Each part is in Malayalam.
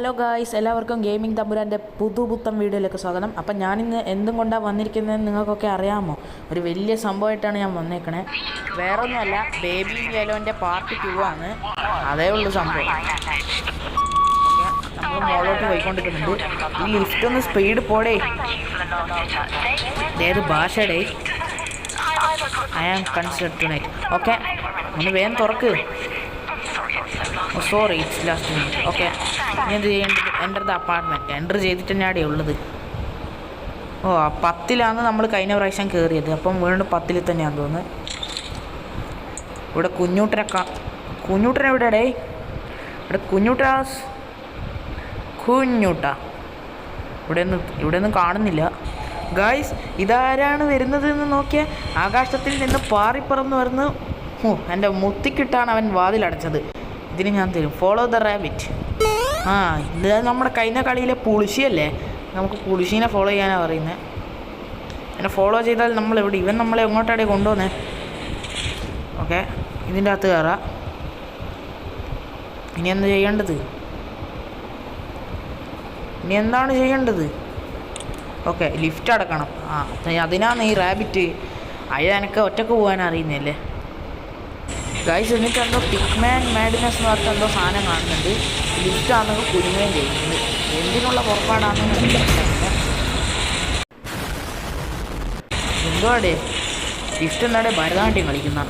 ഹലോ ഗായ്സ്, എല്ലാവർക്കും ഗെയിമിംഗ് തമ്പുരാൻ്റെ പുതുപുത്തൻ വീഡിയോയിലേക്ക് സ്വാഗതം. അപ്പം ഞാനിന്ന് എന്തും കൊണ്ടാണ് വന്നിരിക്കുന്നതെന്ന് നിങ്ങൾക്കൊക്കെ അറിയാമോ? ഒരു വലിയ സംഭവമായിട്ടാണ് ഞാൻ വന്നേക്കണേ. വേറൊന്നുമല്ല, ബേബി യെലോൻ്റെ പാർട്ട് 2 ആണ്. അതേ ഉള്ളൂ സംഭവം. നമ്മൾ മുകളിലോട്ട് പോയിക്കൊണ്ടിരിക്കുന്നുണ്ട്. ഈ ലിഫ്റ്റ് ഒന്ന് സ്പീഡ് പോടേ. ഏത് ഭാഷയുടെ I am consider tonight. Okay, ഒന്ന് വേഗം തുറക്ക്. Sorry, it's last minute. Okay, ഇനി എന്ത് ചെയ്യേണ്ടത്? Enter the apartment. എൻ്റർ ചെയ്തിട്ട് തന്നെയാണ് ഉള്ളത്. ഓ, 10ലാണ് നമ്മൾ കഴിഞ്ഞ പ്രാവശ്യം കയറിയത്. അപ്പം വീണ്ടും 10ൽ തന്നെയാണെന്ന് തോന്നുന്നത്. ഇവിടെ കുഞ്ഞൂട്ടൻ എവിടെയാടേ? ഇവിടെ കുഞ്ഞൂട്ട ഇവിടെ ഒന്നും കാണുന്നില്ല. ഗായ്സ്, ഇതാരാണ് വരുന്നത് എന്ന് നോക്കിയാൽ ആകാശത്തിൽ നിന്ന് പാറിപ്പറന്ന് വരുന്നു. എൻ്റെ മുത്തിക്കിട്ടാണ് അവൻ വാതിലടച്ചത്. ഇതിന് ഞാൻ തരും. Follow the rabbit. ഇത് നമ്മുടെ കഴിഞ്ഞ കളിയിലെ പുളിശിയല്ലേ? നമുക്ക് പുളിശീനെ ഫോളോ ചെയ്യാനാണ് പറയുന്നത്. എന്നെ ഫോളോ ചെയ്താൽ ഇവൻ നമ്മളെ എങ്ങോട്ടാണ് കൊണ്ടുവന്നേ? ഓക്കെ, ഇതിൻ്റെ അകത്ത് കയറാം. ഇനി എന്താണ് ചെയ്യേണ്ടത്? ഓക്കെ, ലിഫ്റ്റ് അടക്കണം. അതിനാണ് ഈ റാബിറ്റ്. എനിക്ക് ഒറ്റക്ക് പോകാൻ അറിയുന്നല്ലേ ഗൈസ്. എന്നിട്ട് എന്തോ പിക്മാൻ മാഡിനെസ് എന്ന് പറഞ്ഞിട്ട് എന്തോ സാധനം കാണുന്നുണ്ട്. ലിഫ്റ്റ് ആണെങ്കിൽ കുരുങ്ങുകയും ചെയ്യുന്നുണ്ട്. എന്തിനുള്ള പുറപ്പാടാണെന്ന് മനസ്സിലാക്കുന്നത്. എന്തോ അടേ ലിഫ്റ്റ് എന്താടെ ഭരതനാട്യം കളിക്കുന്ന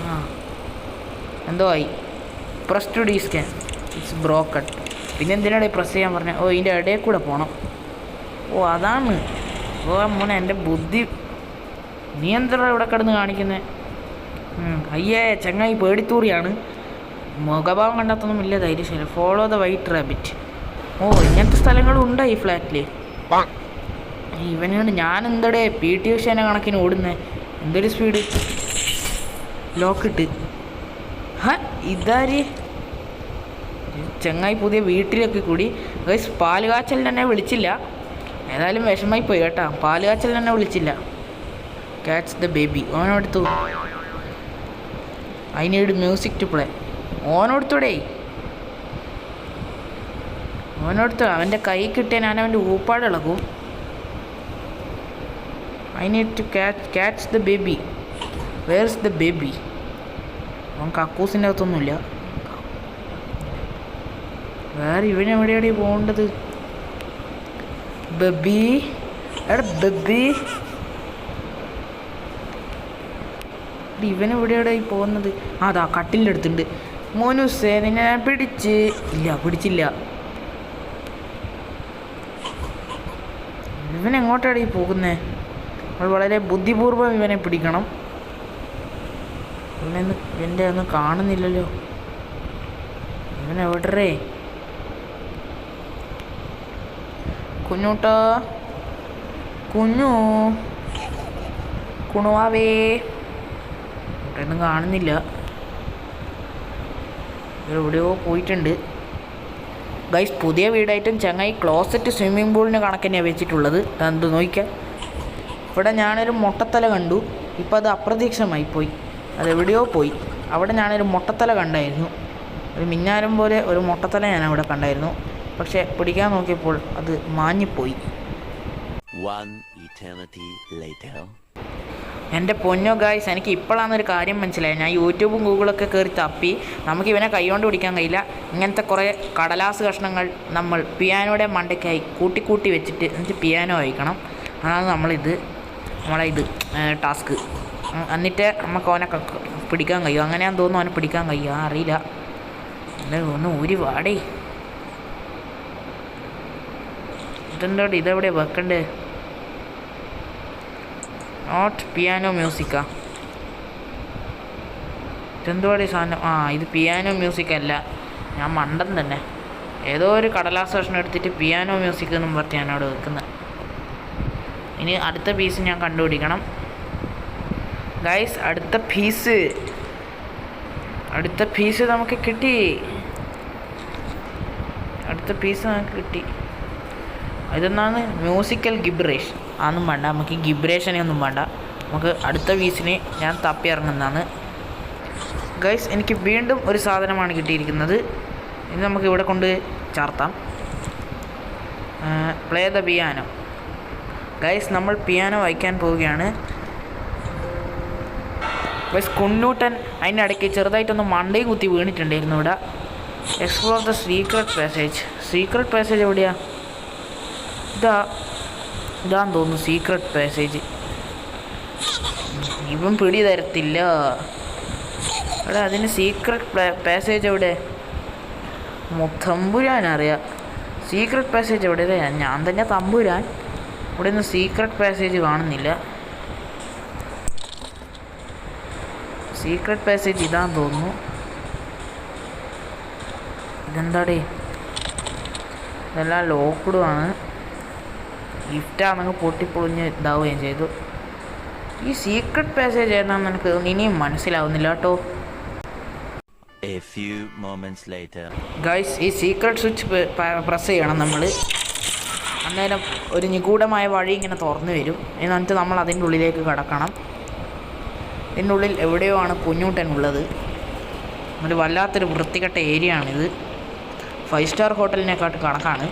എന്തോ ആയി. Press to D scan, it's broken. പിന്നെ എന്തിനാടെ പ്രസ് ചെയ്യാൻ പറഞ്ഞ? ഓ, ഇതിൻ്റെ ഇടയിൽ കൂടെ പോകണം. ഓ, അതാണ്. ഓ മോനെ, എൻ്റെ ബുദ്ധി. നീ എന്താ ഇവിടെ കിടന്ന് കാണിക്കുന്നത്? അയ്യേ, ചങ്ങായി പേടിത്തൂറിയാണ്. മുഖഭാവം കണ്ടാത്തൊന്നും ഇല്ല, ധൈര്യശാല. Follow the white rabbit. ഓ, ഇങ്ങനത്തെ സ്ഥലങ്ങളും ഉണ്ടോ ഈ ഫ്ലാറ്റിൽ? ഇവനോട് ഞാൻ എന്തടെ PT ഉഷേനെ കണക്കിന് ഓടുന്നേ? എന്തൊരു സ്പീഡ്! ലോക്കിട്ട്. ഇതാര് ചങ്ങായി പുതിയ വീട്ടിലൊക്കെ കൂടി. ഗൈസ്, പാല് കാച്ചലിന് എന്നെ വിളിച്ചില്ല. ഏതായാലും വിഷമായി പോയി കേട്ടോ. പാല് കാച്ചലിന് എന്നെ വിളിച്ചില്ല. Catch the baby. ഓനെടുത്തു. I need music to play. ഓനെടുത്തൂടെ? അവൻ്റെ കൈ കിട്ടിയാൽ ഞാൻ അവൻ്റെ ഊപ്പാട് ഇളകും. I need to catch the baby. Where is the baby? അവൻ കക്കൂസിൻ്റെ അകത്തൊന്നുമില്ല. വേറെ ഇവനെവിടെയാണ് പോകേണ്ടത്? ബേബി, എടാ ബേബി, ഇവനെവിടെയാണ് ഈ പോകുന്നത്? അതാ കട്ടിലിൻ്റെ അടുത്തുണ്ട്. മോനുസേ, നിന്നെ ഞാൻ പിടിച്ചില്ല. ഇവനെങ്ങോട്ടാണ് ഈ പോകുന്നത്? നമ്മൾ വളരെ ബുദ്ധിപൂർവ്വം ഇവനെ പിടിക്കണം. എൻ്റെ ഒന്നും കാണുന്നില്ലല്ലോ. ഇവനെവിടേ? കുണുവാവേ, ഒന്നും കാണുന്നില്ല. എവിടെയോ പോയിട്ടുണ്ട്. ഗൈസ്, പുതിയ വീടായിട്ടും ചങ്ങായി ക്ലോസറ്റ് സ്വിമ്മിംഗ് പൂളിന് കണക്കന്നെയാണ് വെച്ചിട്ടുള്ളത്. എന്ത് നോക്കിയാൽ ഇവിടെ ഞാനൊരു മുട്ടത്തല കണ്ടു. ഇപ്പം അത് അപ്രത്യക്ഷമായി പോയി. അതെവിടെയോ പോയി. അവിടെ ഞാനൊരു മുട്ടത്തല കണ്ടായിരുന്നു. ഒരു മിന്നാരം പോലെ ഒരു മുട്ടത്തല ഞാൻ അവിടെ കണ്ടായിരുന്നു. പക്ഷെ പിടിക്കാൻ നോക്കിയപ്പോൾ അത് മാഞ്ഞിപ്പോയി. എൻ്റെ പൊന്നോ ഗായ്സ്, എനിക്ക് ഇപ്പോഴാണൊരു കാര്യം മനസ്സിലായി. ഞാൻ യൂട്യൂബും ഗൂഗിളൊക്കെ കയറി തപ്പി. നമുക്ക് ഇവനെ കൈകൊണ്ട് പിടിക്കാൻ കഴിയില്ല. ഇങ്ങനത്തെ കുറേ കടലാസ് കഷ്ണങ്ങൾ നമ്മൾ പിയാനോയുടെ മണ്ടയ്ക്കായി കൂട്ടി വെച്ചിട്ട് എന്നിട്ട് പിയാനോ വായിക്കണം. അതാണ് നമ്മളെ ടാസ്ക്. എന്നിട്ട് നമുക്ക് അവനെ പിടിക്കാൻ കഴിയും. അങ്ങനെയാണെന്ന് തോന്നുന്നു അവനെ പിടിക്കാൻ കഴിയുക. അറിയില്ല. ഒന്ന് ഊരി വാടേ. ഇതെവിടെയാണ് വെക്കണ്ടേ? Not piano മ്യൂസിക്കാ? ഇതെന്തുവാടി സാധനം? ഇത് പിയാനോ മ്യൂസിക് അല്ല. ഞാൻ മണ്ടൻ തന്നെ. ഏതോ ഒരു കടലാസ് കഷ്ണം എടുത്തിട്ട് പിയാനോ മ്യൂസിക് എന്നും പറഞ്ഞ് ഞാനവിടെ വെക്കുന്നത്. ഇനി അടുത്ത പീസ് ഞാൻ കണ്ടുപിടിക്കണം. ഗൈസ്, അടുത്ത പീസ് നമുക്ക് കിട്ടി. ഇതെന്നാണ്? മ്യൂസിക്കൽ ഗിബ്രേഷൻ. അതൊന്നും വേണ്ട, നമുക്ക് ഈ ഗിബ്രേഷനെ ഒന്നും വേണ്ട. നമുക്ക് അടുത്ത പീസിന് ഞാൻ തപ്പി ഇറങ്ങുന്നതാണ്. ഗൈസ്, എനിക്ക് വീണ്ടും ഒരു സാധനമാണ് കിട്ടിയിരിക്കുന്നത്. ഇത് നമുക്ക് ഇവിടെ കൊണ്ട് ചാർത്താം. Play the piano. ഗൈസ് നമ്മൾ പിയാനോ വായിക്കാൻ പോവുകയാണ്. ഗൈസ് കുഞ്ഞൂട്ടൻ അതിൻ്റെ ഇടയ്ക്ക് ചെറുതായിട്ടൊന്ന് മണ്ടയും കുത്തി വീണിട്ടുണ്ടായിരുന്നു ഇവിടെ. Explore the secret passage. Secret passage എവിടെയാ? ഇതാന്ന് തോന്നുന്നു സീക്രട്ട് പാസേജ്. ഇവൻ പിടി തരത്തില്ല. എടാ അതിന് സീക്രട്ട് പാസേജ് എവിടെ? തമ്പുരാനറിയാം സീക്രട്ട് പാസേജ് എവിടെ. ഞാൻ തന്നെ തമ്പുരാൻ. ഇവിടെ ഒന്നും സീക്രട്ട് പാസേജ് കാണുന്നില്ല. സീക്രട്ട് പാസേജ് ഇതാന്ന് തോന്നുന്നു. ഇതെന്താടേ? ഇതെല്ലാം ലോക്ക്ഡുമാണ്. ഗിഫ്റ്റാണെങ്കിൽ പൊട്ടിപ്പൊളിഞ്ഞ് ഇതാവുകയും ചെയ്തു. ഈ സീക്രട്ട് പാസേജ് ഏതാണെന്ന് എനിക്ക് ഇനിയും മനസ്സിലാവുന്നില്ല കേട്ടോ. ഗൈസ് ഈ സീക്രട്ട് സ്വിച്ച് പ്രസ് ചെയ്യണം നമ്മൾ. അന്നേരം ഒരു നിഗൂഢമായ വഴി ഇങ്ങനെ തുറന്നു വരും. എന്നിട്ട് നമ്മൾ അതിൻ്റെ ഉള്ളിലേക്ക് കടക്കണം. ഇതിൻ്റെ ഉള്ളിൽ എവിടെയോ ആണ് കുഞ്ഞൂട്ടൻ ഉള്ളത്. ഒരു വല്ലാത്തൊരു വൃത്തികെട്ട ഏരിയ ആണിത്. 5 സ്റ്റാർ ഹോട്ടലിനെക്കാട്ട് കണക്കാണ്.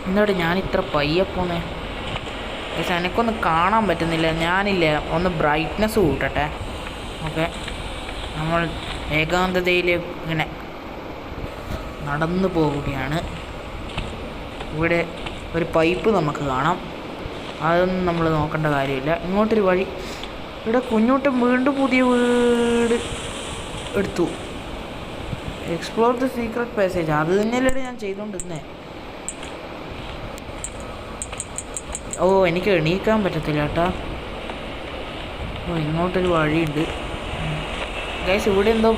എന്നോട് ഞാൻ ഇത്ര പയ്യെ പോന്നേ. പക്ഷെ എനിക്കൊന്നും കാണാൻ പറ്റുന്നില്ല. ഞാനില്ല ഒന്ന് ബ്രൈറ്റ്നെസ് കൂട്ടട്ടെ. ഓക്കെ, നമ്മൾ ഏകാന്തതയിൽ ഇങ്ങനെ നടന്നു പോവുകയാണ്. ഇവിടെ ഒരു പൈപ്പ് നമുക്ക് കാണാം. അതൊന്നും നമ്മൾ നോക്കേണ്ട കാര്യമില്ല. ഇങ്ങോട്ടൊരു വഴി. ഇവിടെ കുഞ്ഞൂട്ടൻ വീണ്ടും പുതിയ വീട് എടുത്തു. Explore the secret passage. അത് തന്നെയല്ലേ ഞാൻ ചെയ്തുകൊണ്ടിരുന്നേ. ഓ എനിക്ക് എണീക്കാൻ പറ്റത്തില്ല കേട്ടാ. ഓ ഇങ്ങോട്ടൊരു വഴിയുണ്ട് ഗൈസ്. ഇവിടെ എന്തോ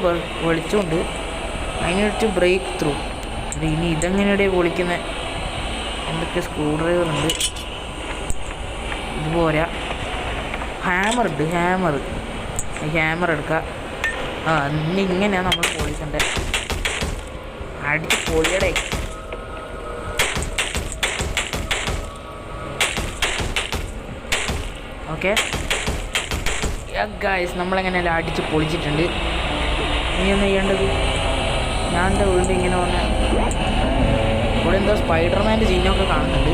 വെളിച്ചമുണ്ട്. അതിനൊരു ബ്രേക്ക് ത്രൂ. ഇനി ഇതെങ്ങനെയാണ് പൊളിക്കുന്നത്? എന്തൊക്കെ സ്ക്രൂ ഡ്രൈവർ ഉണ്ട്. ഇതുപോരാ. ഹാമർ ഉണ്ട്. ഹാമർ എടുക്കുക. ഇനി ഇങ്ങനെയാണ് നമ്മൾ പൊളിക്കണ്ടേ. അടിച്ച് പൊളിയടേ. ഓക്കെ ഗൈസ്, നമ്മളെങ്ങനെയല്ല അടിച്ച് പൊളിച്ചിട്ടുണ്ട്. ഇനി ഒന്ന് ചെയ്യേണ്ടത്, ഞാൻ എന്താ വീണ്ടും ഇങ്ങനെ വന്ന് ഇവിടെ എന്തോ സ്പൈഡർമാൻ്റെ ചിഹ്നമൊക്കെ കാണുന്നുണ്ട്.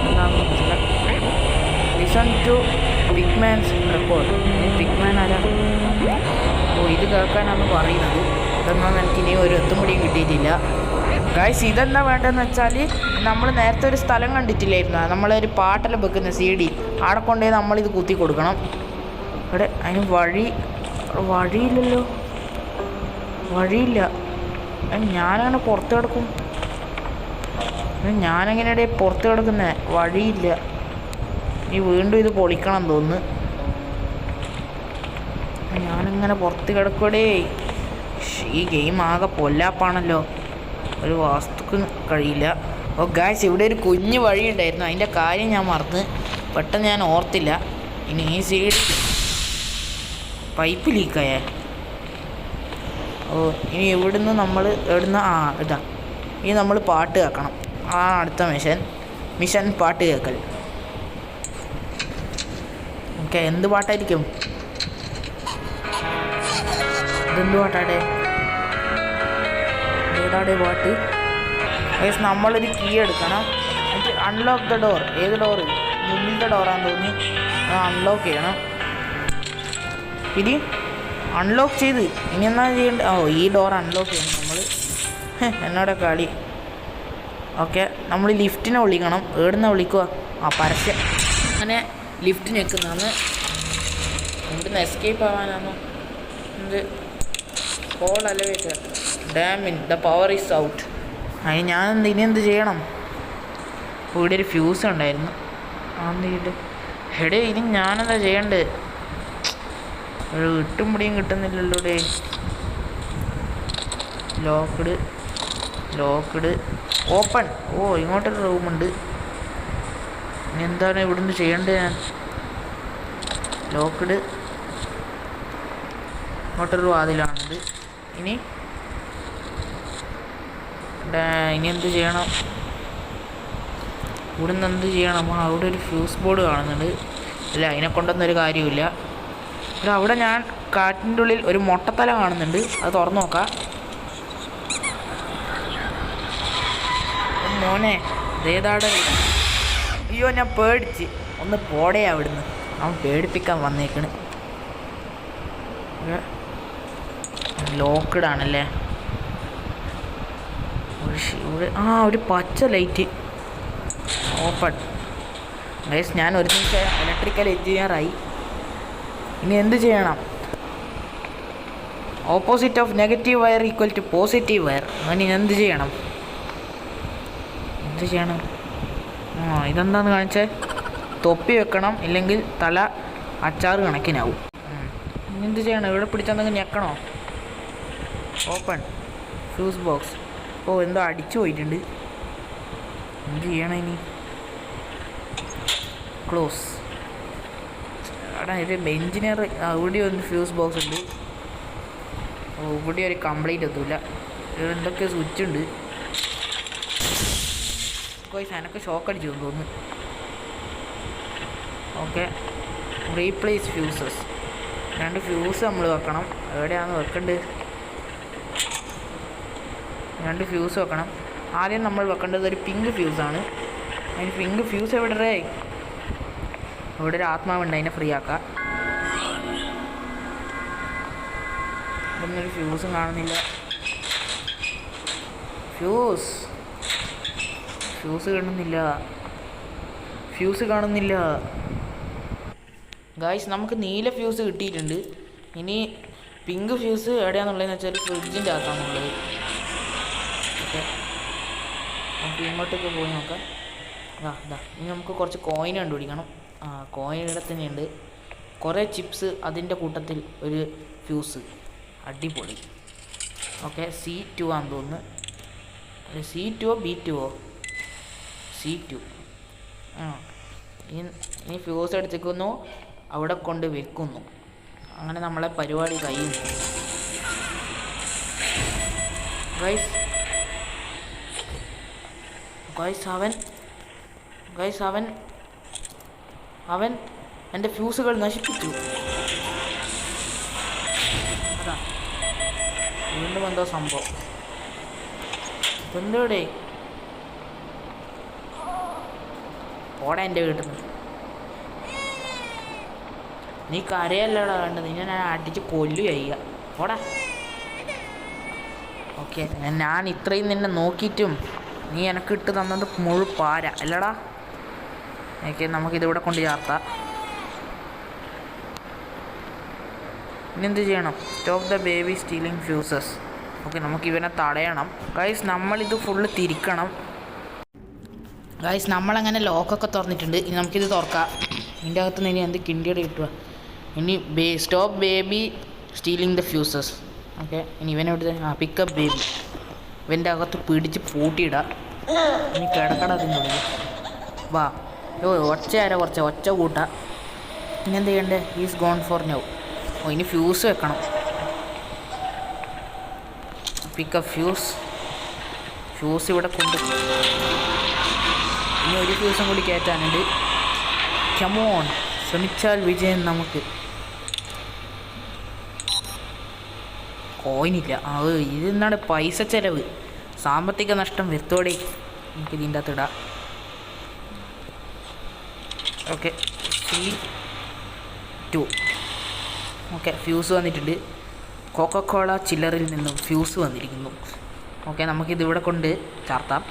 എന്താണെന്ന് പറ്റില്ല. Listen to Pigman's record. Pigman ആരാ? ഓ ഇത് കേൾക്കാനാണ് പറയുന്നത്. ഇതൊന്നും എനിക്ക് ഇനി ഒരു എത്തും കൂടിയും കിട്ടിയിട്ടില്ല. ഗൈസ് ഇതെന്താ വേണ്ടതെന്ന് വെച്ചാൽ, നമ്മൾ നേരത്തെ ഒരു സ്ഥലം കണ്ടിട്ടില്ലായിരുന്നു. നമ്മളൊരു പാട്ടെല്ലാം വെക്കുന്ന CD. അവിടെ കൊണ്ടുപോയി നമ്മളിത് കുത്തി കൊടുക്കണം. ഇവിടെ അതിന് വഴിയില്ലല്ലോ. വഴിയില്ല. ഞാനങ്ങനെ പുറത്ത് കിടക്കും. ഞാനെങ്ങനെയാണ് പുറത്ത് കിടക്കുന്നത്? വഴിയില്ല. ഈ വീണ്ടും ഇത് പൊളിക്കണം തോന്നുന്നു. ഞാനിങ്ങനെ പുറത്ത് കിടക്കൂടേ. ഈ ഗെയിം ആകെ പൊല്ലാപ്പാണല്ലോ. ഒരു വാസ്തുക്ക് കഴിയില്ല. ഓ ഗായ്സ്, ഇവിടെ ഒരു കുഞ്ഞു വഴി ഉണ്ടായിരുന്നു. അതിൻ്റെ കാര്യം ഞാൻ മറന്ന് പെട്ടെന്ന് ഞാൻ ഓർത്തില്ല. ഇനി ഈ CD പൈപ്പ് ലീക്കായ. ഓ ഇനി എവിടുന്ന് നമ്മൾ ഇതാ ഇനി നമ്മൾ പാട്ട് കേൾക്കണം. അടുത്ത മിഷൻ പാട്ട് കേൾക്കൽ. ഓക്കെ, എന്ത് പാട്ടായിരിക്കും? ഇതെന്ത് പാട്ടാടേ? ഏതാടേ പാട്ട്? ഗൈസ് നമ്മളൊരു കീ എടുക്കണം. എന്നിട്ട് അൺലോക്ക് ദ ഡോർ. ഏത് ഡോറ്? മുന്നിലത്തെ ഡോറാന്ന് തോന്നി. അത് അൺലോക്ക് ചെയ്യണം. ഇനി അൺലോക്ക് ചെയ്ത് ഇനി എന്നാ ചെയ്യേണ്ടത്? ഓ ഈ ഡോർ അൺലോക്ക് ചെയ്യണം നമ്മൾ. എന്നോടെ കളി. ഓക്കെ, നമ്മൾ ലിഫ്റ്റിനെ വിളിക്കണം. എവിടുന്ന വിളിക്കുക? പരസ്യം. അങ്ങനെ ലിഫ്റ്റ് ഞെക്കുന്നതാണ്. ഇവിടുന്ന് എസ്കേപ്പ് ആവാനാണോ? എന്ത് call elevator. Damien the power is out. അതിന് ഞാനെന്ത് ഇനി എന്ത് ചെയ്യണം? ഇവിടെ ഒരു ഫ്യൂസ് ഉണ്ടായിരുന്നു. ആന്നിട്ട് എടേ ഇനി ഞാനെന്താ ചെയ്യണ്ടേ? ഒരു ഇട്ടും മുടിയും കിട്ടുന്നില്ലല്ലോ ഡേ. Locked open. ഓ ഇങ്ങോട്ടൊരു റൂമുണ്ട്. ഇനി എന്താണ് ഇവിടുന്ന് ചെയ്യേണ്ടത്? ഞാൻ ലോക്ക്ഡ്. ഇങ്ങോട്ടൊരു വാതിലാണത്. ഇനി എന്ത് ചെയ്യണം? ഇവിടുന്ന് എന്ത് ചെയ്യണം? അവിടെ ഒരു ഫ്യൂസ് ബോർഡ് കാണുന്നുണ്ട്. അല്ല, അതിനെ കൊണ്ടൊന്നും ഒരു കാര്യമില്ല. അവിടെ ഞാൻ കാറ്റിൻ്റെ ഉള്ളിൽ ഒരു മുട്ടത്തല കാണുന്നുണ്ട്. അത് തുറന്നു നോക്കാം. മോനെ ഏതാടെ. അയ്യോ ഞാൻ പേടിച്ച്. ഒന്ന് പോടേ അവിടുന്ന്. അവൻ പേടിപ്പിക്കാൻ വന്നേക്കണ്. ലോക്ക്ഡ് ആണല്ലേ. ഒരു പച്ച ലൈറ്റ് ഓപ്പൺ. ഗൈസ് ഞാൻ ഒരു നിമിഷം ഇലക്ട്രിക്കൽ എഞ്ചിനീയറായി. ഇനി എന്ത് ചെയ്യണം? Opposite of negative wire equal to positive wire. അങ്ങനെ എന്ത് ചെയ്യണം? ഇതെന്താന്ന് കാണിച്ചേ? തൊപ്പി വെക്കണം, ഇല്ലെങ്കിൽ തല അച്ചാറ് കണക്കിനാവും. എന്ത് ചെയ്യണം? ഇവിടെ പിടിച്ചെന്തെങ്കിലും ഞെക്കണോ? Open fuse box. എന്തോ അടിച്ചു പോയിട്ടുണ്ട്. എന്ത് ചെയ്യണം ഇനി? ക്ലോസ്. ഇത് എഞ്ചിനീയർ. ഇവിടെ ഒരു ഫ്യൂസ് ബോക്സ് ഉണ്ട്. ഇവിടെ ഒരു കംപ്ലൈൻറ്റ് എത്തൂല. ഇവിടെ എന്തൊക്കെ സ്വിച്ച് ഉണ്ട്. എനക്ക് ഷോക്ക് അടിച്ചു തോന്നുന്നു. Okay, replace fuses. 2 ഫ്യൂസ് നമ്മൾ വെക്കണം. എവിടെയാണ് വെക്കേണ്ടത്? 2 ഫ്യൂസ് വെക്കണം. ആദ്യം നമ്മൾ വെക്കേണ്ടത് ഒരു പിങ്ക് ഫ്യൂസാണ്. അതിന് പിങ്ക് ഫ്യൂസ് എവിടെ? ഇവിടെ ഒരു ആത്മാവുണ്ട്, അതിനെ ഫ്രീ ആക്കാം. ഇതൊന്നൊരു ഫ്യൂസും കാണുന്നില്ല. ഫ്യൂസ് കാണുന്നില്ല. ഗായ്സ് നമുക്ക് നീല ഫ്യൂസ് കിട്ടിയിട്ടുണ്ട്. ഇനി പിങ്ക് ഫ്യൂസ് എവിടെയാണെന്നുള്ളതെന്ന് വെച്ചാൽ ഫ്രിഡ്ജിൻ്റെ അകത്താണുള്ളത്. ഓക്കെ, നമുക്ക് ഇങ്ങോട്ടൊക്കെ പോയി നോക്കാം. ഇനി നമുക്ക് കുറച്ച് കോയിൻ കണ്ടുപിടിക്കണം. കോയിൻ ഇവിടെ തന്നെയുണ്ട്. കുറേ ചിപ്സ്, അതിൻ്റെ കൂട്ടത്തിൽ ഒരു ഫ്യൂസ്. അടിപൊളി. ഓക്കെ, C2 ആണെന്ന് തോന്നുന്നു. C2 B2 C2. ഇനി ഫ്യൂസ് എടുത്തിരിക്കുന്നു, അവിടെ കൊണ്ട് വെക്കുന്നു. അങ്ങനെ നമ്മളെ പരിപാടി കഴിയുന്നു. അവൻ എൻ്റെ ഫ്യൂസുകൾ നശിപ്പിച്ചു. വീണ്ടും എന്തോ സംഭവം. എന്തോടെ ഓടാ എൻ്റെ വീട്ടിൽ നിന്ന്. നീ കരയല്ലടാ വേണ്ടത്, നിന്നെ ഞാൻ അടിച്ച് കൊല്ലുകയ്യ. ഓടാ. ഓക്കെ, ഞാൻ ഇത്രയും നിന്നെ നോക്കിയിട്ടും നീ എനിക്ക് ഇട്ട് തന്നത് മുഴുപ്പാര അല്ലടാ. ഓക്കെ, നമുക്കിതിവിടെ കൊണ്ട് ചേർത്താം. ഇനിയെന്ത് ചെയ്യണം? Stop the baby stealing fuses. Okay, നമുക്ക് ഇവനെ തടയണം. ഗൈസ് നമ്മളിത് ഫുള്ള് തിരിക്കണം. ഗൈസ് നമ്മളങ്ങനെ ലോക്കൊക്കെ തുറന്നിട്ടുണ്ട്. ഇനി നമുക്കിത് തുറക്കാം. ഇതിൻ്റെ അകത്ത് നിന്ന് ഇനി എന്ത് കിണ്ടിയുടെ കിട്ടുക? ഇനി stop baby stealing the fuses. Okay, ഇനി ഇവനെവിടെ? Pickup baby. ഇവൻ്റെ അകത്ത് പിടിച്ച് പൂട്ടിയിടാം. ഇനി കിടക്കട അതിൻ്റെ ഉള്ളിൽ. വാ. ഒച്ച കൂട്ടാം. ഇനി എന്ത് ചെയ്യണ്ടേ? Is gone for now. ഇനി ഫ്യൂസ് വെക്കണം. പിക്കപ്പ് ഫ്യൂസ് ഇവിടെ കൊണ്ട്. ഇനി ഒരു ഫ്യൂസും കൂടി കയറ്റാനുണ്ട്. കമോൺ, ശ്രമിച്ചാൽ വിജയം നമുക്ക്. കോയിനില്ല. ഇതെന്താണ് പൈസ ചിലവ്, സാമ്പത്തിക നഷ്ടം വരുത്തോടെ. നമുക്ക് ഇതിൻ്റെ അകത്ത് ഇടാം. Okay, C2. ഓക്കെ, ഫ്യൂസ് വന്നിട്ടുണ്ട്. കൊക്കക്കോള ചില്ലറിൽ നിന്നും ഫ്യൂസ് വന്നിരിക്കുന്നു. ഓക്കെ, നമുക്കിതിവിടെ കൊണ്ട് ചാർത്താം.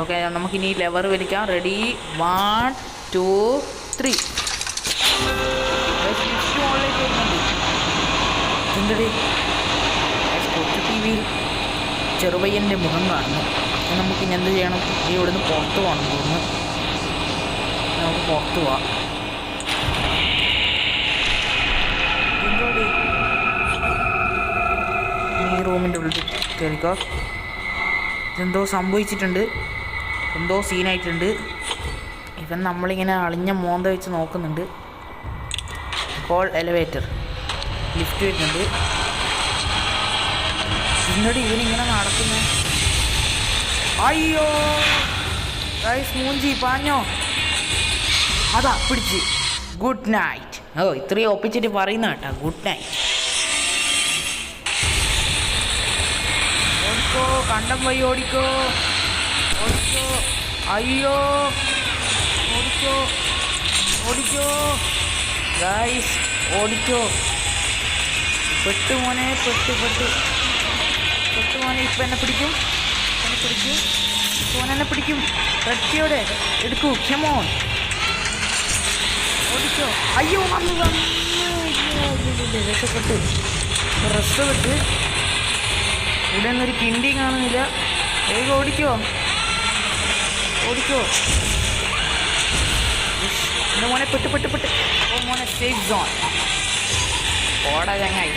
ഓക്കെ, നമുക്കിനി ലെവർ വലിക്കാം. റെഡി, 1 2 3. എന്തടി കൊച്ചു TV-യിൽ ചെറുപയ്യൻ്റെ മുഖം കാണുന്നു. നമുക്കിനി എന്ത് ചെയ്യണം? ഇവിടുന്ന് പുറത്ത് പോകണം തോന്നുന്നു. നമുക്ക് പുറത്ത് പോവാം. ഈ റൂമിൻ്റെ ഉള്ളിൽ കയറിക്കോ. ഇതെന്തോ സംഭവിച്ചിട്ടുണ്ട്, എന്തോ സീനായിട്ടുണ്ട്. ഇവൻ നമ്മളിങ്ങനെ അളിഞ്ഞ മോന്ത വെച്ച് നോക്കുന്നുണ്ട്. Call elevator. ലിഫ്റ്റ് വരുന്നുണ്ട്. എന്നിട്ട് ഇവനിങ്ങനെ നടക്കുന്നു. അയ്യോ ഗൈസ്, മൂഞ്ചി പാഞ്ഞോ. അതാ പിടിച്ച്. Good night. ഇത്രയും ഒപ്പിച്ചിട്ട് പറയുന്ന കേട്ടാ ഗുഡ് നൈറ്റ്. ഓടിക്കോ, കണ്ടം വഴി ഓടിക്കോ, ഓടിക്കോ. അയ്യോ, ഓടിക്കോ, ഓടിക്കോ ഗായ്സ്, ഓടിക്കോ. പെട്ടു മോനെ, പെട്ടു മോനെ. ഇപ്പം എന്നെ പിടിക്കും, എന്നെ പിടിക്കും. റെഡിയോടെ എടുക്കൂ, ക്ഷമോൺ, ഓടിക്കോ. അയ്യോ, വന്നു രക്ഷപ്പെട്ട്. വിട്ട് ഇവിടെ നിന്നൊരു കിണ്ടി കാണുന്നില്ല. വേഗം ഓടിക്കോ. മോനെ പെട്ട്. ഓ മോനെ, സേഫ് സോൺ. ഓടാ ചങ്ങായി,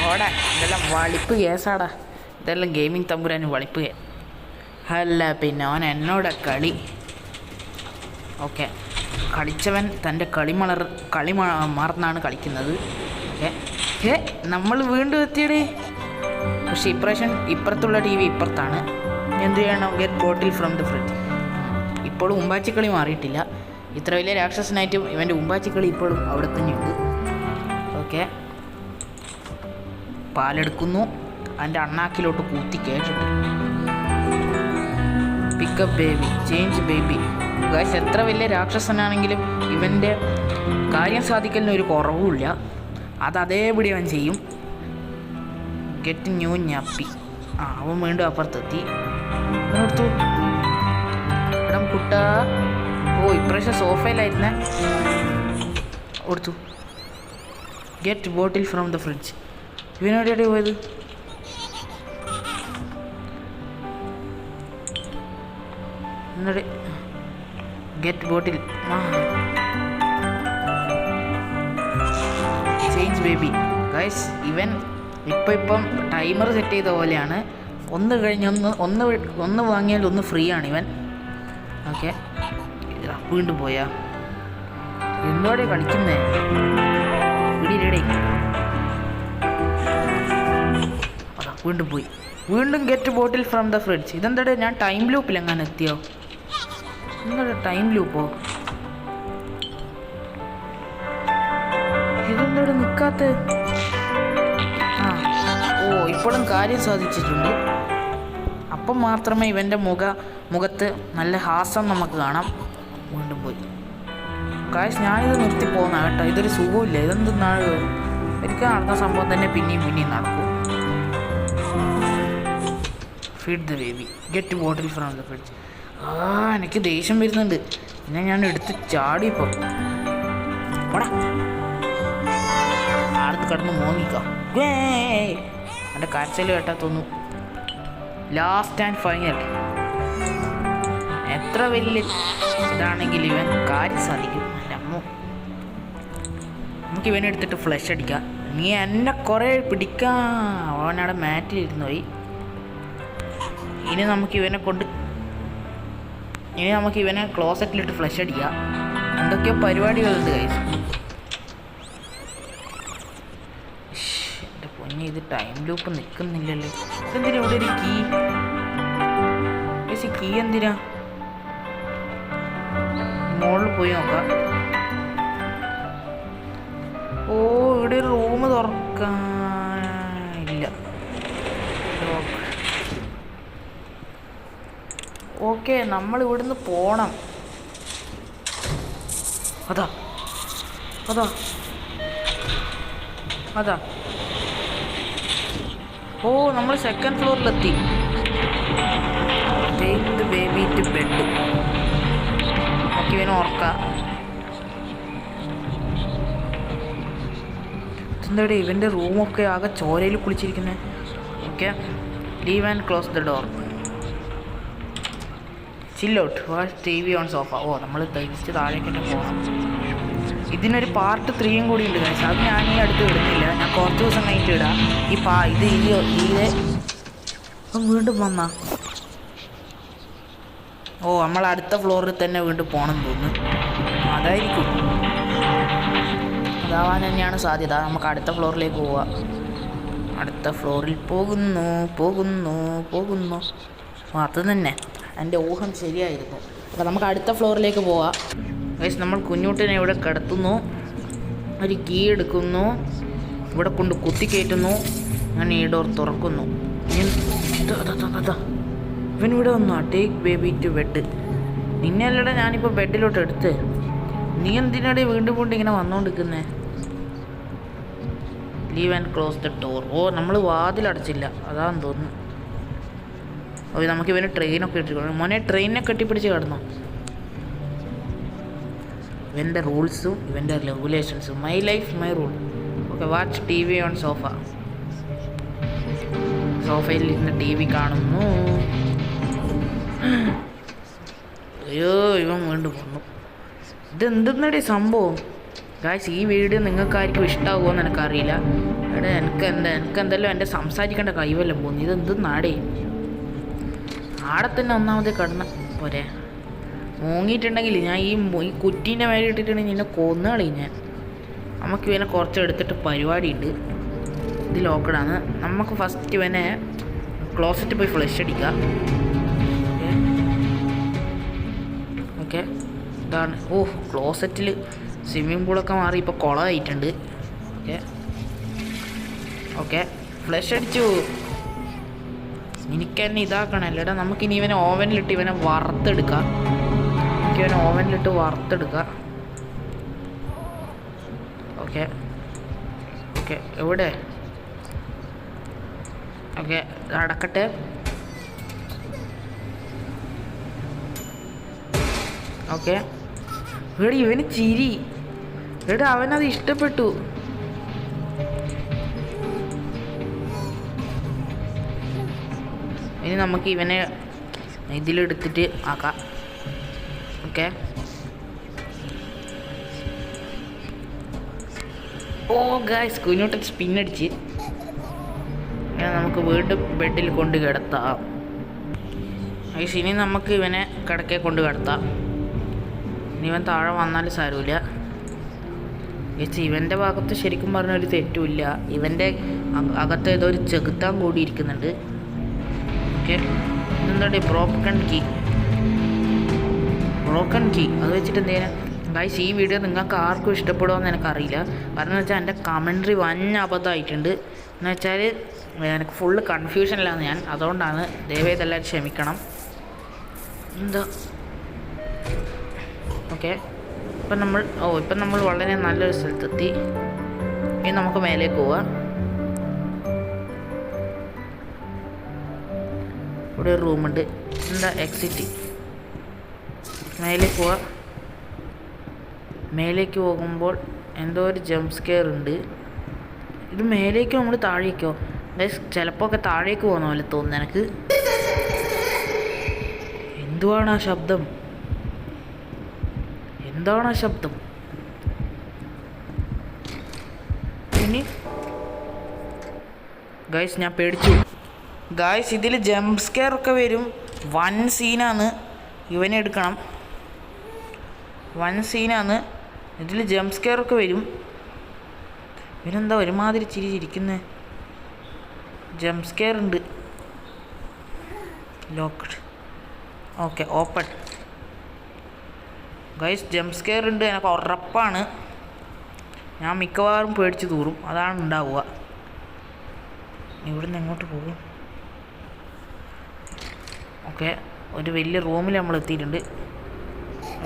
ഓടാ. ഇതെല്ലാം വളിപ്പ് കേസാടാ, ഇതെല്ലാം ഗെയിമിംഗ് തമ്പുരാന് വളിപ്പ്. അല്ല പിന്നെ അവൻ എന്നോട് കളി. ഓക്കെ, കളിച്ചവൻ തൻ്റെ കളി മറന്നാണ് കളിക്കുന്നത്. ഓക്കെ, നമ്മൾ വീണ്ടും എത്തിയടേ. പക്ഷേ ഇപ്രാവശ്യം ഇപ്പുറത്തുള്ള ടി വി ഇപ്പുറത്താണ്. എന്ത് ചെയ്യണം? Get bottle from the fridge. ഇപ്പോഴും ഉമ്പാച്ചിക്കളി മാറിയിട്ടില്ല. ഇത്ര വലിയ രാക്ഷസനായിട്ടും ഇവൻ്റെ ഉമ്പാച്ചിക്കളി ഇപ്പോഴും അവിടെ തന്നെയുണ്ട്. ഓക്കെ, പാലെടുക്കുന്നു, അതിൻ്റെ അണ്ണാക്കിലോട്ട് കൂത്തി കേട്ടിട്ട്. Pickup baby, change baby. Guys, എത്ര വലിയ രാക്ഷസനാണെങ്കിലും ഇവൻ്റെ കാര്യം സാധിക്കലിന് ഒരു കുറവുമില്ല. അത് അതേപടി അവൻ ചെയ്യും. Get new nappy. അവൻ വീണ്ടും അപ്പുറത്തെത്തി. എടുത്തു ഇടം കുട്ട. ഓ, ഇപ്രാവശ്യം സോഫയിലായിരുന്നേ. കൊടുത്തു. Get bottle from the fridge. ഇവനോടെയാണ് പോയത്? എന്നോട് get bottle. Change baby. Guys, ഇവൻ ഇപ്പം ടൈമർ സെറ്റ് ചെയ്ത പോലെയാണ്. ഒന്ന് കഴിഞ്ഞ് ഒന്ന് വാങ്ങിയാൽ ഒന്ന് ഫ്രീ ആണ് ഇവൻ. ഓക്കെ, വീണ്ടും പോയാ എന്തോടെ കളിക്കുന്നേ? ഇടിയിലേ. വീണ്ടും പോയി. വീണ്ടും get bottle from the fridge. ഇതെന്താടെ, ഞാൻ ടൈം ലൂപ്പിൽ എങ്ങനെ എത്തിയോ? എന്താ ടൈം ലൂപ്പോ? ഇതെന്താടെ നിൽക്കാത്ത? ഓ, ഇപ്പോഴും കാര്യം സാധിച്ചിട്ടുണ്ട്. അപ്പം മാത്രമേ ഇവൻ്റെ മുഖത്ത് നല്ല ഹാസം നമുക്ക് കാണാം. വീണ്ടും പോയി. കാശ്, ഞാനിത് നിർത്തി പോകുന്ന കേട്ടോ. ഇതൊരു സുഖമില്ല. ഇതെന്താണ്? എനിക്ക് നടന്ന സംഭവം തന്നെ പിന്നെയും നടക്കും. Feed the baby. Get bottle from the fridge. എനിക്ക് ദേഷ്യം വരുന്നുണ്ട്. പിന്നെ ഞാൻ എടുത്ത് ചാടി. ഇപ്പോൾ ആടത്ത് കിടന്ന് മോങ്ങിക്കാം. എൻ്റെ കരച്ചിൽ കേട്ടാ തോന്നുന്നു. Last and final. എത്ര വലിയ ഇതാണെങ്കിൽ ഇവൻ കാര്യം സാധിക്കും. അമ്മോ, നമുക്ക് ഇവനെ എടുത്തിട്ട് ഫ്ലഷ് അടിക്കാം. നീ എന്നെ കുറേ പിടിക്കാം. അവനവിടെ മാറ്റിലിരുന്ന് പോയി. ഇനി നമുക്ക് ഇവനെ ക്ലോസറ്റിലിട്ട് ഫ്ലഷ് അടിക്കാം. എന്തൊക്കെയോ പരിപാടികളുണ്ട് ഗൈസ്. എൻ്റെ പൊന്നെ, ഇത് ടൈം ലൂപ്പ് നിൽക്കുന്നില്ലല്ലോ. ഇതെന്തിനാ ഇവിടെ ഒരു കീ? കീ എന്തിനാ? മുകളിൽ പോയി നോക്കാം. ഓ, ഇവിടെ ഒരു റൂം തുറക്കാനില്ല. ഓക്കെ, നമ്മൾ ഇവിടുന്ന് പോണം. അതാ ഓ, നമ്മൾ സെക്കൻഡ് ഫ്ലോറിലെത്തി. Take baby to bed. Okay, ഇവനെ ഓർക്കാം. എന്താ ഇവൻ്റെ റൂമൊക്കെ ആകെ ചോരയിൽ കുളിച്ചിരിക്കുന്നത്. Okay, leave and close the door. Chill out. Watch T V on sofa. ഓ, നമ്മൾ തിരിച്ച് താഴേക്ക് തന്നെ പോകണം. ഇതിനൊരു പാർട്ട് 3 കൂടി ഉണ്ട് ഗൈസ്. അത് ഞാൻ ഈ അടുത്ത് ഇടുന്നില്ല. ഞാൻ കുറച്ച് ദിവസം കഴിഞ്ഞിട്ട് ഇടാം. ഇതിലെ വീണ്ടും വന്നാ. ഓ, നമ്മൾ അടുത്ത ഫ്ലോറിൽ തന്നെ വീണ്ടും പോകണം തോന്നുന്നു. അതായിരിക്കും, അതാവാൻ തന്നെയാണ് സാധ്യത. നമുക്ക് അടുത്ത ഫ്ലോറിലേക്ക് പോവാം. അടുത്ത ഫ്ലോറിൽ പോകുന്നു. അത് തന്നെ, എൻ്റെ ഊഹം ശരിയായിരുന്നു. അപ്പോൾ നമുക്ക് അടുത്ത ഫ്ലോറിലേക്ക് പോവാം. ഗൈസ്, നമ്മൾ കുഞ്ഞൂട്ടിനെ ഇവിടെ കിടത്തുന്നു. ഒരു കീ എടുക്കുന്നു, ഇവിടെ കൊണ്ട് കുത്തിക്കയറ്റുന്നു. ഞാൻ ഈ ഡോർ തുറക്കുന്നു. ഇവൻ ഇവിടെ വന്നു. Take baby to bed. നിന്നെ അല്ലടാ ഞാനിപ്പോൾ ബെഡിലോട്ട് എടുത്ത്. നീ എന്തിനാടെ വീണ്ടും വീണ്ടും ഇങ്ങനെ വന്നുകൊണ്ടിരിക്കുന്നേ? Leave and close the door. ഓ, നമ്മൾ വാതിലടച്ചില്ല, അതാന്ന് തോന്നുന്നു. ഓ, നമുക്ക് ഇവന് ട്രെയിനൊക്കെ ഇട്ടിരിക്കണം. മോനെ, ട്രെയിനിനെ കെട്ടിപ്പിടിച്ച് കിടന്നോ? ഇവൻ്റെ റൂൾസും ഇവൻ്റെ റെഗുലേഷൻസും. My life my rule. Okay, watch T V on sofa. സോഫയിൽ ഇരുന്ന് ടി വി കാണുന്നു. അയ്യോ, ഇവൻ വീണ്ടും വന്നു. ഇതെന്തെന്നടി സംഭവം? ഗായ്സ്, ഈ വീഡിയോ നിങ്ങൾക്കാർക്കും ഇഷ്ടമാകുമോ എന്ന് എനിക്കറിയില്ല. എടാ, എനിക്കെന്തെല്ലാം എൻ്റെ സംസാരിക്കേണ്ട കഴിവെല്ലാം പോകുന്നു. ഇതെന്തെന്നാടേ? ആടെ തന്നെ ഒന്നാമത് കിടന്ന പോരെ. മൂങ്ങിയിട്ടുണ്ടെങ്കിൽ ഞാൻ ഈ കുറ്റീൻ്റെ മേലെ ഇട്ടിട്ടുണ്ടെങ്കിൽ നിന്നെ കൊന്നു കളയും ഞാൻ. നമുക്ക് ഇവനെ കുറച്ച് എടുത്തിട്ട് പരിപാടിയുണ്ട്. ഇത് ലോക്കഡാണ്. നമുക്ക് ഫസ്റ്റ് ഇവനെ ക്ലോസറ്റ് പോയി ഫ്ലഷ് അടിക്കാം. ഓക്കെ, ഇതാണ്. ഓ, ക്ലോസറ്റിൽ സ്വിമ്മിംഗ് പൂളൊക്കെ മാറി ഇപ്പോൾ കുളമായിട്ടുണ്ട്. ഓക്കെ ഓക്കെ, ഫ്ലഷ് അടിച്ചു. എനിക്ക് തന്നെ ഇതാക്കണല്ലേടാ. നമുക്കിനി ഇവനെ ഓവനിലിട്ട് ഇവനെ വറുത്തെടുക്കാം. ഇവനെ ഓവനിലിട്ട് വറുത്തെടുക്കാം. ഓക്കെ ഓക്കെ, എവിടെ? ഓക്കെ, അടക്കട്ടെ. ഓക്കെ, എടാ ഇവന് ചിരി. എടാ, അവനത് ഇഷ്ടപ്പെട്ടു. ഇനി നമുക്ക് ഇവനെ ഇതിലെടുത്തിട്ട് ആക്കാം. ഓക്കെ, ഓ ഗായ്സ്, കുഞ്ഞോട്ട് സ്പിന്നടിച്ച് നമുക്ക് വീണ്ടും ബെഡിൽ കൊണ്ട് കിടത്താം. ഗായ്സ്, ഇനി നമുക്ക് ഇവനെ കിടക്കെ കൊണ്ട് കിടത്താം. ഇനി ഇവൻ താഴെ വന്നാലും സാരമില്ല. ഗായ്സ്, ഇവൻ്റെ ഭാഗത്ത് ശരിക്കും പറഞ്ഞ ഒരു തെറ്റുമില്ല. ഇവൻ്റെ അകത്ത് ഏതോ ഒരു ചെകുത്താൻ കൂടി ഇരിക്കുന്നുണ്ട്. ഓക്കെ, ഇതെന്താ ബ്രോക്കൺ കീ. അത് വെച്ചിട്ട് എന്തേലും ഗായ്സ്, ഈ വീഡിയോ നിങ്ങൾക്ക് ആർക്കും ഇഷ്ടപ്പെടുമോയെന്ന് എനിക്കറിയില്ല. കാരണം എന്ന് വെച്ചാൽ എൻ്റെ കമൻട്രി വൻ അബദ്ധമായിട്ടുണ്ട്. എന്ന് വെച്ചാൽ എനിക്ക് ഫുള്ള് കൺഫ്യൂഷനിലാണ് ഞാൻ. അതുകൊണ്ടാണ്. ദയവായി എല്ലാവരും ക്ഷമിക്കണം. എന്താ? ഓക്കെ, ഇപ്പം നമ്മൾ വളരെ നല്ലൊരു സ്ഥലത്തെത്തി. ഇനി നമുക്ക് മേലേക്ക് പോവാം. ഇവിടെ ഒരു റൂമുണ്ട്. എന്താ? എക്സിറ്റ്. മേലേക്ക് പോവാം. മേലേക്ക് പോകുമ്പോൾ എന്തോ ഒരു ജംപ് സ്കെയർ ഉണ്ട്. ഇത് മേലേക്കോ നമ്മൾ താഴേക്കോ? ചിലപ്പോൾ ഒക്കെ താഴേക്ക് പോകുന്ന പോലെ തോന്നുന്നു എനിക്ക്. എന്താണ് ആ ശബ്ദം? ഇനി ഗായ്സ്, ഞാൻ പേടിച്ചു. ഗായ്സ്, ഇതിൽ ജംപ് സ്കെയർ ഒക്കെ വരും. വൻ സീനാണ്. ഇവനെ എടുക്കണം. വൻ സീനാണ്. ഇതിൽ ജംപ് സ്കെയർ ഒക്കെ വരും. ഇവനെന്താ ഒരുമാതിരി ചിരിക്കുന്നത്? ജംപ് സ്കെയർ ഉണ്ട്. Locked. Okay, open. Guys, jump scare ഉണ്ട്. എനിക്ക് ഉറപ്പാണ്. ഞാൻ മിക്കവാറും പേടിച്ച് തൂറും. അതാണ് ഉണ്ടാവുക. ഇവിടുന്ന് എങ്ങോട്ട് പോകും? ഓക്കെ, ഒരു വലിയ റൂമിൽ നമ്മൾ എത്തിയിട്ടുണ്ട്.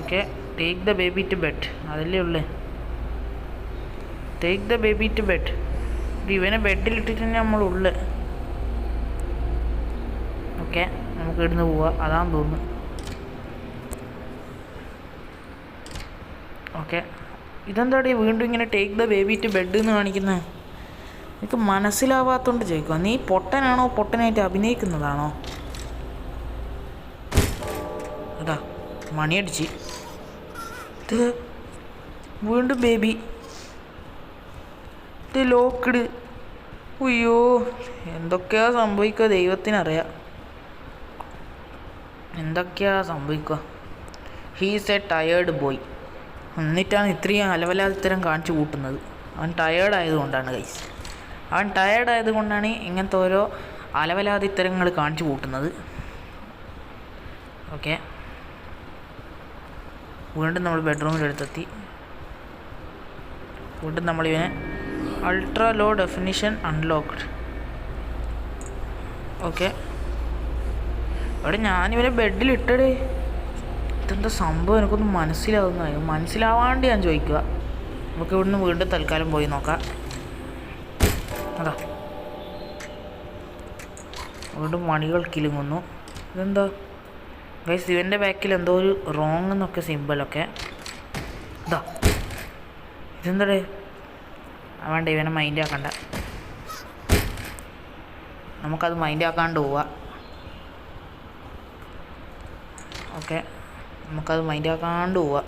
Okay, take the baby to bed. അതല്ലേ ഉള്ളേ. Take the baby to bed. ഇവനെ ബെഡിലിട്ടിട്ട് തന്നെ നമ്മളുള്ളേ. ഓക്കെ, നമുക്ക് ഇവിടുന്ന് പോവാം. അതാന്ന് തോന്നുന്നു. ഓക്കെ, ഇതെന്താടി വീണ്ടും ഇങ്ങനെ take the baby to bed എന്ന് കാണിക്കുന്നത്? എനിക്ക് മനസ്സിലാവാത്തോണ്ട് ചോദിക്കുക. നീ പൊട്ടനാണോ? പൊട്ടനായിട്ട് അഭിനയിക്കുന്നതാണോ? അതാ മണിയടിച്ച്. ഇത് വീണ്ടും ബേബി. ഇത് ലോക്ക്ഡ്. അയ്യോ, എന്തൊക്കെയാ സംഭവിക്കുക ദൈവത്തിനറിയാം. എന്തൊക്കെയാ സംഭവിക്കുക? He's A tired boy. എന്നിട്ടാണ് ഇത്രയും അലവലാതിത്തരം കാണിച്ചു കൂട്ടുന്നത്. അവൻ ടയേർഡായതുകൊണ്ടാണ് ഗൈസ്. അവൻ ടയേർഡായതുകൊണ്ടാണ് ഇങ്ങനത്തെ ഓരോ അലവലാതിത്തരങ്ങൾ കാണിച്ചു കൂട്ടുന്നത്. ഓക്കെ, വീണ്ടും നമ്മൾ ബെഡ്റൂമിലെടുത്തെത്തി. വീണ്ടും നമ്മളിവനെ ultra low definition unlocked. Okay, അവിടെ ഞാനിവനെ ബെഡിലിട്ടടേ. ഇതെന്താ സംഭവം എനിക്കൊന്നും മനസ്സിലാവാണ്ട് ഞാൻ ചോദിക്കുക. നമുക്ക് ഇവിടുന്ന് വീണ്ടും തൽക്കാലം പോയി നോക്കാം. അതാ വീണ്ടും മണികൾ കിലുങ്ങുന്നു. ഇതെന്താ ഗൈസ്, ഇവൻ്റെ ബാക്കിൽ എന്തോ ഒരു റോങ് എന്നൊക്കെ സിമ്പിളൊക്കെ. ഇതാ ഇതെന്തടേ? വേണ്ട, ഇവനെ മൈൻഡ് ആക്കണ്ട. നമുക്കത് മൈൻഡ് ആക്കാണ്ട് പോവാം. ഓക്കെ, നമുക്കത് മൈൻഡ് ആക്കാണ്ട് പോവാം.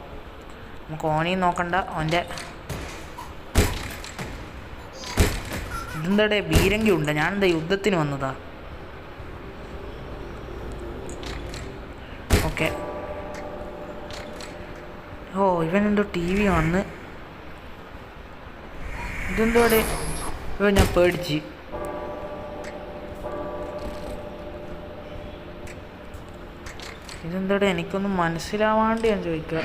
നമുക്ക് ഓനെയും നോക്കണ്ട. ഓൻ്റെ ഇതെന്തടേ ബീരങ്കി ഉണ്ട്? ഞാനെന്താ യുദ്ധത്തിന് വന്നതാ? ഓക്കെ. ഓ, ഇവനെന്തോ ടി വി വന്ന്. ഇതെന്തോടെ? ഞാൻ പേടിച്ച്. ഇതെന്തോടെ? എനിക്കൊന്നും മനസ്സിലാവാണ്ട് ഞാൻ ചോദിക്കുക.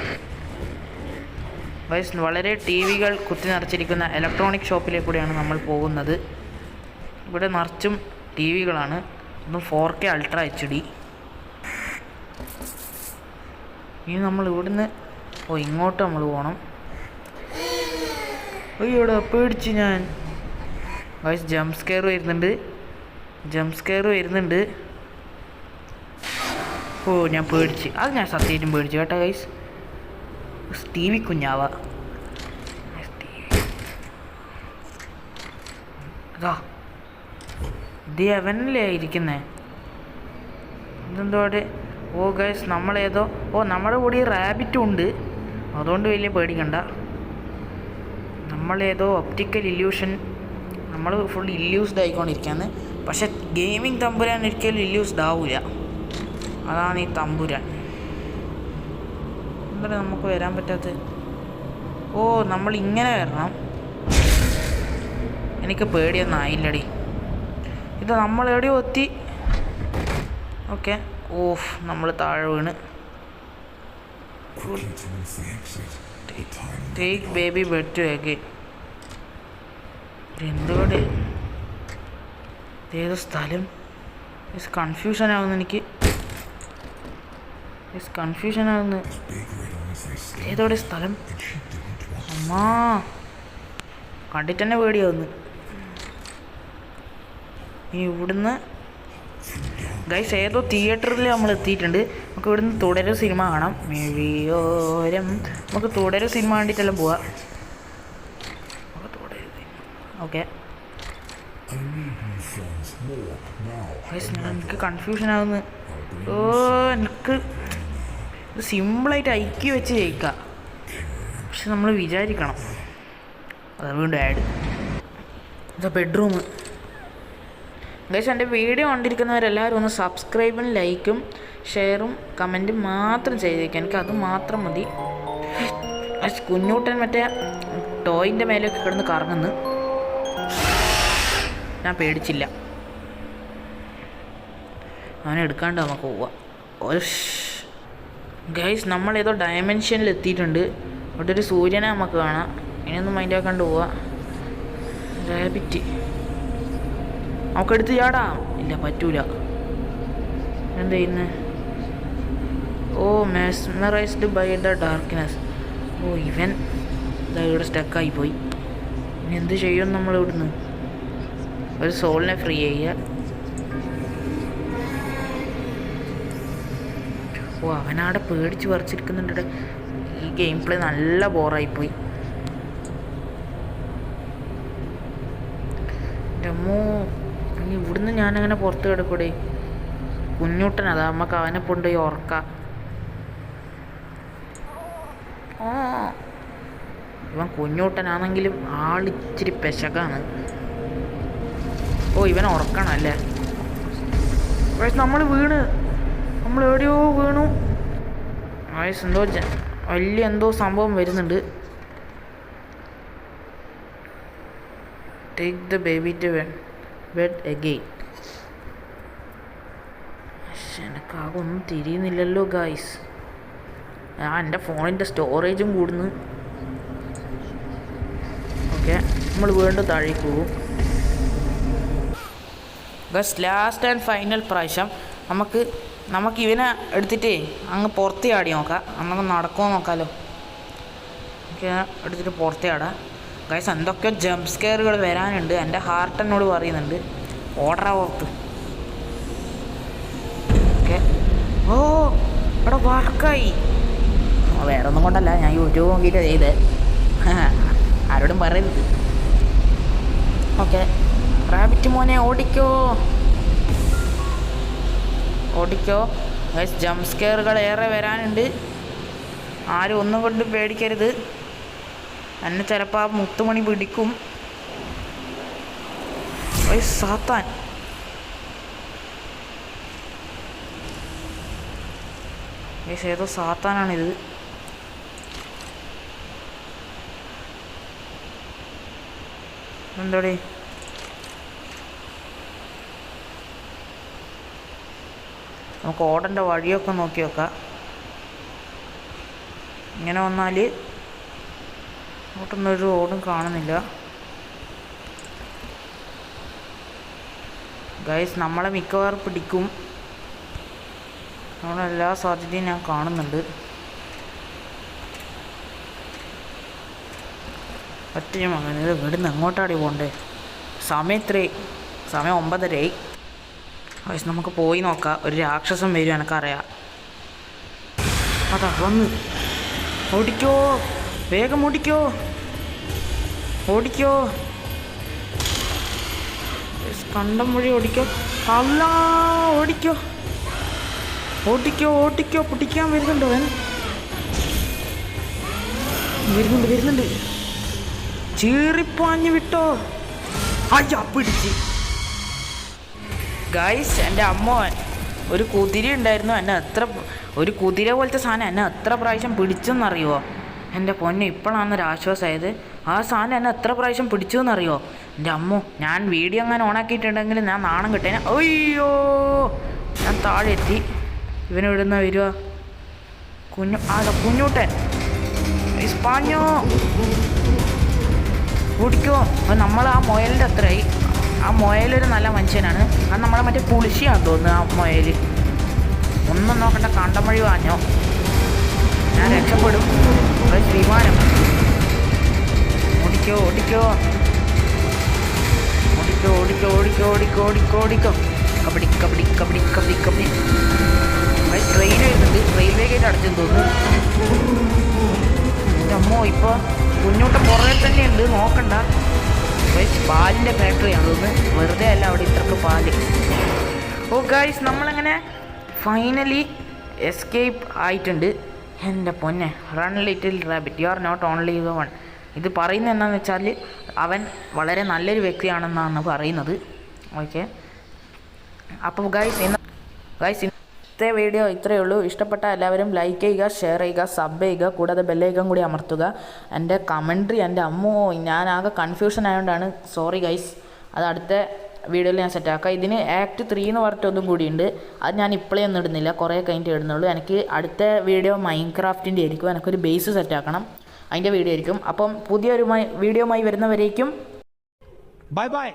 വയസ്സ് വളരെ ടി വികൾ കുത്തി നിറച്ചിരിക്കുന്ന ഇലക്ട്രോണിക് ഷോപ്പിലേക്കൂടെയാണ് നമ്മൾ പോകുന്നത്. ഇവിടെ നിറച്ചും ടി വികളാണ്. ഒന്നും 4K അൾട്രാ HD. ഇനി നമ്മൾ ഇവിടുന്ന് ഇങ്ങോട്ട് നമ്മൾ പോകണം. അയ്യോടാ, പേടിച്ച് ഞാൻ. വയസ്സ് ജംപ് സ്കെയർ വരുന്നുണ്ട്. ഓ, ഞാൻ പേടിച്ച്. അത് ഞാൻ സത്യമായിട്ടും പേടിച്ചു കേട്ടോ ഗൈസ്. T V കുഞ്ഞാവാ. അതാ ഇത് അവനല്ലേ ഇരിക്കുന്നേ? ഇതെന്തോടെ? ഓ ഗൈസ്, നമ്മളേതോ നമ്മുടെ കൂടെ റാബിറ്റും ഉണ്ട്. അതുകൊണ്ട് വലിയ പേടിക്കണ്ട. നമ്മളേതോ ഒപ്റ്റിക്കൽ ഇല്യൂഷൻ, നമ്മൾ ഫുൾ ഇല്യൂസ്ഡ് ആയിക്കൊണ്ടിരിക്കുകയാണ്. പക്ഷെ ഗെയിമിങ് തമ്പുരാൻ ഒരിക്കലും ഇല്യൂസ്ഡ് ആവില്ല. അതാണ് ഈ തമ്പുരാൻ. എന്താണ് നമുക്ക് വരാൻ പറ്റാത്തത്? ഓ, നമ്മൾ ഇങ്ങനെ വരണം. എനിക്ക് പേടിയൊന്നും ആയില്ലടി. ഇത് നമ്മൾ എവിടെയോ എത്തി. ഓക്കെ. ഓഫ്, നമ്മൾ താഴെ വീണ്. Take baby bed to again. എന്തുകൊണ്ട് ഏതോ സ്ഥലം? കൺഫ്യൂഷൻ ആവുന്നു എനിക്ക്. ഏതോടെ സ്ഥലം? അമ്മാ, കണ്ടിട്ട് തന്നെ പേടിയാവുന്നു. ഇനി ഇവിടുന്ന് ഗൈസ് ഏതോ തിയേറ്ററിൽ നമ്മൾ എത്തിയിട്ടുണ്ട്. നമുക്ക് ഇവിടുന്ന് തുടരും സിനിമ കാണാം. മിഴിയോരം. നമുക്ക് തുടരും സിനിമ കണ്ടിട്ടെല്ലാം പോവാം. ഓക്കെ ഗൈസ്, എനിക്ക് കൺഫ്യൂഷൻ ആവുന്നു. എനിക്ക് ഇത് സിമ്പിളായിട്ട് ഐക്യ വെച്ച് ജയിക്കാം. പക്ഷെ നമ്മൾ വിചാരിക്കണം. അത് വീണ്ടും ആഡ്. ഇതാ ബെഡ്റൂം. ഗൈസ്, എൻ്റെ വീഡിയോ കണ്ടിരിക്കുന്നവരെല്ലാവരും ഒന്ന് സബ്സ്ക്രൈബും ലൈക്കും ഷെയറും കമൻറ്റും മാത്രം ചെയ്തേക്കാം. എനിക്ക് അത് മാത്രം മതി. കുഞ്ഞൂട്ടൻ മറ്റേ ടോയിൻ്റെ മേലെയൊക്കെ കിടന്ന് കറങ്ങുന്നു. ഞാൻ പേടിച്ചില്ല. അവനെടുക്കാണ്ട് നമുക്ക് പോവാം. ഗൈസ്, നമ്മളേതോ ഡയമെൻഷനിൽ എത്തിയിട്ടുണ്ട്. അവിടെ ഒരു സൂര്യനെ നമുക്ക് കാണാം. ഇനിയൊന്നും മൈൻഡ് ആക്കാണ്ട് പോവാം. റാബിറ്റ് നമുക്കെടുത്ത് ചാടാം. ഇല്ല, പറ്റൂല. എന്താ ചെയ്യുന്നത്? ഓ, മെസ്മറൈസ്ഡ് ബൈ ദ ഡാർക്ക്നെസ്. ഓ, ഇവൻ ഇവിടെ സ്റ്റക്കായിപ്പോയി. ഇനി എന്ത് ചെയ്യും നമ്മൾ ഇവിടുന്ന്? ഒരു സോളിനെ ഫ്രീ ചെയ്യുക. ഓ, അവനവിടെ പേടിച്ച് പറിച്ചിരിക്കുന്നുണ്ട്. ഈ ഗെയിം പ്ലേ നല്ല ബോറായിപ്പോയി. രമോ, ഇനി ഇവിടുന്ന് ഞാനങ്ങനെ പുറത്ത് കിടക്കൂടെ? കുഞ്ഞൂട്ടൻ അതാ, നമുക്ക് അവനെ കൊണ്ടുപോയി ഉറക്കാം. ഇവൻ കുഞ്ഞൂട്ടനാണെങ്കിലും ആളിച്ചിരി പെശകാണ്. ഓ, ഇവൻ ഉറക്കണം അല്ലേ? നമ്മൾ എവിടെയോ വീണു. വയസ്സ് എന്തോ വലിയ എന്തോ സംഭവം വരുന്നുണ്ട്. Take the baby to bed again. എനിക്കാകൊന്നും തിരിയുന്നില്ലല്ലോ ഗായ്സ്. എൻ്റെ ഫോണിൻ്റെ സ്റ്റോറേജും കൂടുന്നു. ഓക്കെ, നമ്മൾ വീണ്ടും താഴേക്ക് പോകും. ഗസ് ലാസ്റ്റ് ആൻഡ് ഫൈനൽ പ്രാവശ്യം നമുക്ക് നമുക്ക് ഇവനെ എടുത്തിട്ട് അങ്ങ് പുറത്ത് ചാടി നോക്കാം. നമുക്ക് നടക്കുമോ നോക്കാമല്ലോ. ഓക്കെ, എടുത്തിട്ട് പുറത്ത് ചാടാം. ഗൈസ് എന്തൊക്കെയോ ജംപ് സ്കെയറുകൾ വരാനുണ്ട്. എൻ്റെ ഹാർട്ട് എന്നോട് പറയുന്നുണ്ട് ഓർഡറാ പുറത്ത്. ഓക്കെ, ഓ ഇവിടെ വർക്കായി. വേറെ ഒന്നും കൊണ്ടല്ല, ഞാൻ യൂട്യൂബ് നോക്കിയിട്ട് ചെയ്തേ, ആരോടും പറയരുത്. ഓക്കെ, റാബിറ്റ് മോനെ ഓടിക്കോ ഓടിക്കോ. ഗൈസ് ജംപ് സ്കെയറുകൾ ഏറെ വരാനുണ്ട്. ആരും ഒന്നും കൊണ്ട് പേടിക്കരുത്. എന്നെ ചിലപ്പോൾ ആ മുത്തുമണി പിടിക്കും. സാത്താൻ, ഏതോ സാത്താനാണിത്. എന്താടേ നമുക്ക് ഓടേണ്ട വഴിയൊക്കെ നോക്കി വെക്കാം. ഇങ്ങനെ വന്നാൽ അങ്ങോട്ടൊന്നൊരു റോഡും കാണുന്നില്ല. ഗൈസ് നമ്മളെ മിക്കവാറും പിടിക്കും. നമ്മുടെ എല്ലാ സാധ്യതയും ഞാൻ കാണുന്നുണ്ട്. ഒറ്റയും അങ്ങനെ ഇവിടുന്ന് എങ്ങോട്ടാടി പോകണ്ടേ? സമയം 9:30. ഗൈസ് നമുക്ക് പോയി നോക്കാം. ഒരു രാക്ഷസം വരും, എനിക്കറിയാം. അതാ വന്ന്. ഓടിക്കോ, വേഗം ഓടിക്കോ ഓടിക്കോ. കണ്ടം വഴി ഓടിക്കോ. അല്ല, ഓടിക്കോ ഓടിക്കോ ഓടിക്കോ. പിടിക്കാൻ വരുന്നുണ്ടോ? വരുന്നുണ്ട്. ചീറിപ്പാഞ്ഞു വിട്ടോ. അയ്യാ, പിടിച്ച്. ഗൈസ് എൻ്റെ അമ്മ ഒരു കുതിര ഉണ്ടായിരുന്നു. ഒരു കുതിര പോലത്തെ സാധനം എന്നെ എത്ര പ്രാവശ്യം പിടിച്ചെന്നറിയുമോ? എൻ്റെ പൊന്നെ, ഇപ്പോഴാണ് ഒരു ആശ്വാസമായത്. ആ സാധനം എന്നെ എത്ര പ്രാവശ്യം പിടിച്ചു എന്നറിയോ? എൻ്റെ അമ്മോ, ഞാൻ വീഡിയോ അങ്ങനെ ഓണാക്കിയിട്ടുണ്ടെങ്കിൽ ഞാൻ നാണം കിട്ടേനെ. അയ്യോ, ഞാൻ താഴെ എത്തി. ഇവനെവിടുന്ന വരുക? കുഞ്ഞൂട്ടൻ ഇസ്പാഞ്ഞോ. ഓടിക്കോ. അപ്പം നമ്മൾ ആ മുയലിൻ്റെ അത്രയായി. ആ മുയലൊരു നല്ല മനുഷ്യനാണ്. അത് നമ്മളെ മറ്റേ പുളിശിയാണെന്ന് തോന്നുന്നു. ആ മുയൽ ഒന്നും നോക്കണ്ട, കണ്ടം വഴി വാഞ്ഞോ. ഞാൻ രക്ഷപ്പെടും. വിമാനം. ഓടിക്കോ ഓടിക്കോ ഓടിക്കോ ഓടിക്കോ ഓടിക്കോ ഓടിക്കോ ഓടിക്കോ ഓടിക്കോ. കബഡി കബഡി കബഡി കബഡി കബഡി. ട്രെയിൻ വരുന്നുണ്ട്. റെയിൽവേ ഗേറ്റ് അടച്ചെന്ന് തോന്നുന്നു. എൻ്റെ അമ്മോ, ഇപ്പോൾ കുഞ്ഞൂട്ട പുറകെ തന്നെയുണ്ട്, നോക്കണ്ട. പാലിൻ്റെ ഫാക്ടറിയാണ് തോന്നുന്നു. വെറുതെ അല്ല അവിടെ ഇത്രക്ക് പാല്. ഓ ഗൈസ്, നമ്മളങ്ങനെ ഫൈനലി എസ്കേപ്പ് ആയിട്ടുണ്ട്. എൻ്റെ പൊന്നെ, run little rabbit, you are not only the one. ഇത് പറയുന്നത് എന്താണെന്ന് വെച്ചാൽ അവൻ വളരെ നല്ലൊരു വ്യക്തിയാണെന്നാണ് പറയുന്നത്. ഓക്കെ, അപ്പോൾ ഗൈസ് ഇന്നത്തെ വീഡിയോ ഇത്രയേ ഉള്ളൂ. ഇഷ്ടപ്പെട്ട എല്ലാവരും ലൈക്ക് ചെയ്യുക, ഷെയർ ചെയ്യുക, സബ് ചെയ്യുക, കൂടാതെ ബെല്ലൈക്കൺ കൂടി അമർത്തുക. എൻ്റെ കമൻട്രി, എൻ്റെ അമ്മോ, ഞാനാകെ കൺഫ്യൂഷൻ ആയതുകൊണ്ടാണ്. സോറി ഗൈസ്, അത് അടുത്ത വീഡിയോയിൽ ഞാൻ സെറ്റാക്കാം. ഇതിന് ആക്ട് 3 എന്ന് പറഞ്ഞിട്ടൊന്നും കൂടിയുണ്ട്. അത് ഞാൻ ഇപ്പോഴേ ഒന്നും ഇടുന്നില്ല, കുറേ കഴിഞ്ഞിട്ട് ഇടുന്നുള്ളൂ. എനിക്ക് അടുത്ത വീഡിയോ മൈൻക്രാഫ്റ്റിൻ്റെ ആയിരിക്കും. എനിക്കൊരു ബേസ് സെറ്റാക്കണം, അതിൻ്റെ വീഡിയോ ആയിരിക്കും. അപ്പം പുതിയൊരു വീഡിയോയുമായി വരുന്നവരേക്കും ബൈ ബൈ.